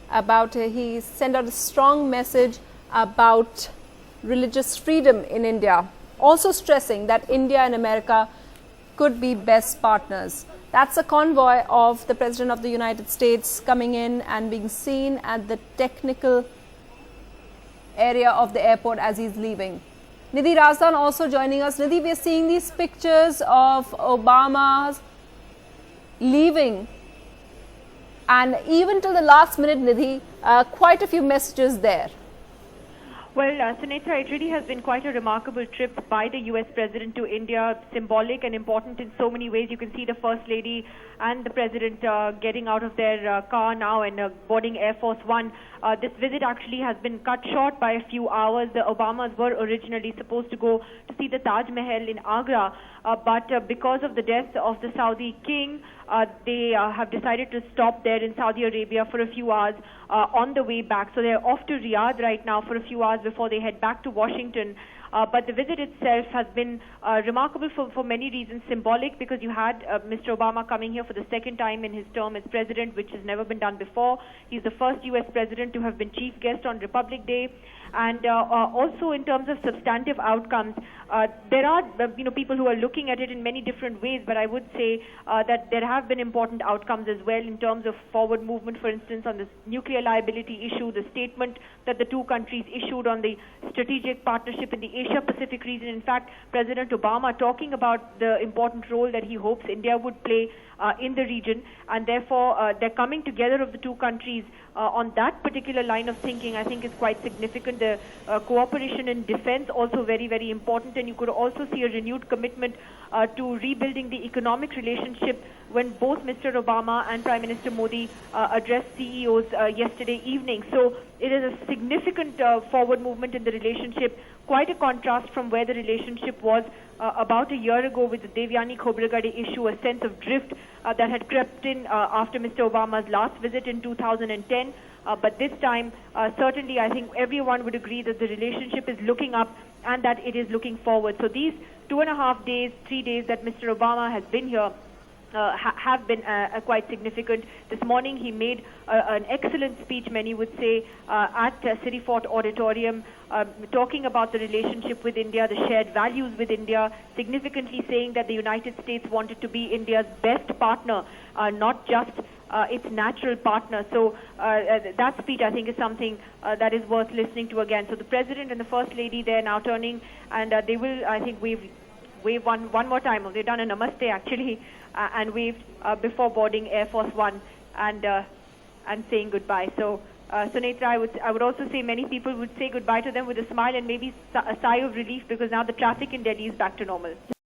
he sent out a strong message about religious freedom in India, also stressing that India and America could be best partners. That's a convoy of the President of the United States coming in and being seen at the technical area of the airport as he's leaving. Nidhi Razdan also joining us. Nidhi, we are seeing these pictures of Obama leaving, and even till the last minute, Nidhi, quite a few messages there. Well, Sunitra, it really has been quite a remarkable trip by the US President to India, symbolic and important in so many ways. You can see the First Lady and the President getting out of their car now and boarding Air Force One. This visit actually has been cut short by a few hours. The Obamas were originally supposed to go to see the Taj Mahal in Agra, but because of the death of the Saudi king, they have decided to stop there in Saudi Arabia for a few hours on the way back. So they're off to Riyadh right now for a few hours before they head back to Washington. But the visit itself has been remarkable for many reasons. Symbolic because you had Mr. Obama coming here for the second time in his term as president, which has never been done before. He's the first US president to have been chief guest on Republic Day. And also in terms of substantive outcomes, there are people who are looking at it in many different ways, but I would say that there have been important outcomes as well in terms of forward movement, for instance, on this nuclear liability issue, the statement that the two countries issued on the strategic partnership in the Asia-Pacific region. In fact, President Obama talking about the important role that he hopes India would play in the region, and therefore they're coming together of the two countries on that particular line of thinking, I think is quite significant. The cooperation in defense also very, very important, and you could also see a renewed commitment to rebuilding the economic relationship when both Mr. Obama and Prime Minister Modi addressed CEOs yesterday evening. So it is a significant forward movement in the relationship, quite a contrast from where the relationship was about a year ago with the Devyani Khobragade issue, a sense of drift that had crept in after Mr. Obama's last visit in 2010. But this time, certainly, I think everyone would agree that the relationship is looking up and that it is looking forward. So these 2.5 days, 3 days that Mr. Obama has been here have been quite significant. This morning he made an excellent speech, many would say, at City Fort Auditorium, talking about the relationship with India, the shared values with India, significantly saying that the United States wanted to be India's best partner, not just its natural partner. So that speech, I think, is something that is worth listening to again. So the President and the First Lady, they're now turning, and they will, I think, wave one more time. They've done a namaste, actually, and waved before boarding Air Force One and saying goodbye. So, Sunitra, I would also say many people would say goodbye to them with a smile and maybe a sigh of relief, because now the traffic in Delhi is back to normal.